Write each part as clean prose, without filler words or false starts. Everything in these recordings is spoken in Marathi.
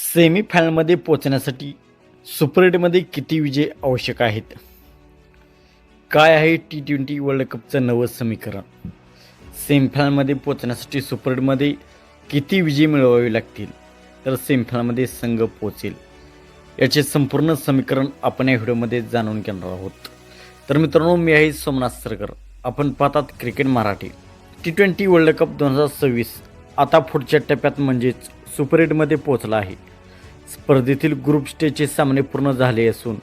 सेमीफायनलमध्ये पोहोचण्यासाठी सुपर एटमध्ये किती विजय आवश्यक आहेत? काय आहे T20 वर्ल्ड कपचं नवं समीकरण? सेमीफायनलमध्ये पोहोचण्यासाठी सुपर एटमध्ये किती विजय मिळवावे लागतील तर सेमीफायनलमध्ये संघ पोहोचेल? याचे संपूर्ण समीकरण आपण या व्हिडिओमध्ये जाणून घेणार आहोत. तर मित्रांनो, मी आहे सोमनाथ सरकर. आपण पाहतात cricket Marathi. T20 world cup 2026 आता पुढच्या टप्प्यात म्हणजेच सुपर एटमध्ये पोहोचला आहे. स्पर्धेतील ग्रुप स्टेजचे सामने पूर्ण झाले असून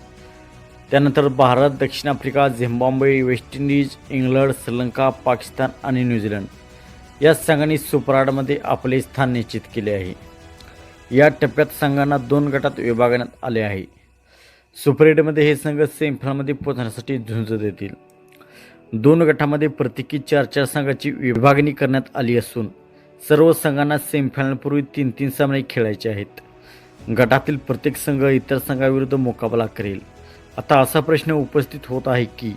त्यानंतर भारत, दक्षिण Africa, Zimbabwe, West Indies, England, Sri Lanka, Pakistan आणि न्यूझीलंड या संघांनी सुपर 8मध्ये आपले स्थान निश्चित केले आहे. या टप्प्यात संघांना 2 गटात विभागण्यात आले आहे. सुपर एटमध्ये हे संघ सेमीफायनलमध्ये पोहोचण्यासाठी झुंज देतील. 2 गटामध्ये प्रत्येकी 4 संघाची विभागणी करण्यात आली असून सर्व संघांना सेमीफायनलपूर्वी 3 सामने खेळायचे आहेत. गटातील प्रत्येक संघ इतर संघाविरुद्ध मुकाबला करेल. आता असा प्रश्न उपस्थित होत आहे की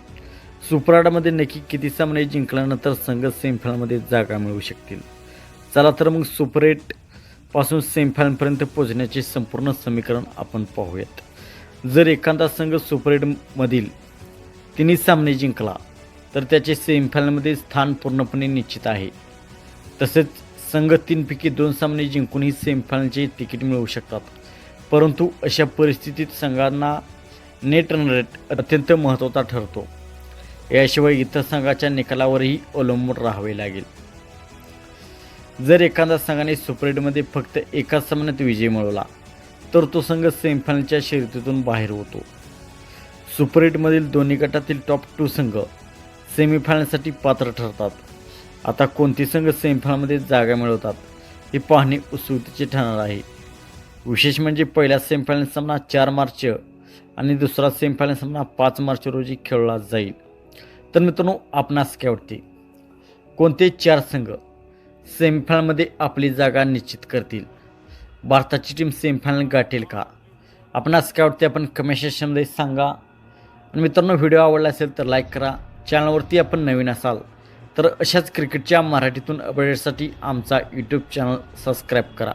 सुपर 8मध्ये नक्की किती सामने जिंकल्यानंतर संघ सेमीफायनलमध्ये जागा मिळवू शकतील? चला तर मग सुपर 8 पासून सेमीफायनलपर्यंत पोहोचण्याचे संपूर्ण समीकरण आपण पाहूयात. जर एखादा संघ सुपर 8मधील 3 सामने जिंकला तर त्याचे सेमीफायनलमध्ये स्थान पूर्णपणे निश्चित आहे. तसेच संघ 3 पैकी 2 सामने जिंकूनही सेमीफायनलचे तिकीट मिळवू शकतात. परंतु अशा परिस्थितीत संघांना नेट रन रेट अत्यंत महत्त्वाचा ठरतो. याशिवाय इतर संघाच्या निकालावरही अवलंबून राहावे लागेल. जर एखाद्या संघाने सुपर एटमध्ये फक्त एका सामन्यात विजय मिळवला तर तो संघ सेमीफायनलच्या शर्यतीतून बाहेर होतो. सुपर एटमधील दोन्ही गटातील टॉप 2 संघ सेमीफायनलसाठी पात्र ठरतात. आता कोणते संघ सेमीफायनलमध्ये जागा मिळवतात हे पाहणे उत्सुकतेचे ठरणार आहे. विशेष म्हणजे पहिला सेमीफायनल सामना 4 मार्च आणि दुसरा सेमीफायनल सामना 5 मार्च रोजी खेळला जाईल. तर मित्रांनो, आपणास काय वाटते? कोणते 4 संघ सेमीफायनलमध्ये आपली जागा निश्चित करतील? भारताची टीम सेमीफायनल गाठेल का? आपणास काय वाटते आपण कमेंट सेक्शनमध्ये सांगा. आणि मित्रांनो, व्हिडिओ आवडला असेल तर लाईक करा. चॅनलवरती आपण नवीन असाल तर अशाच क्रिकेटच्या मराठीतून अपडेटसाठी आमचा यूट्यूब चॅनल सबस्क्राईब करा.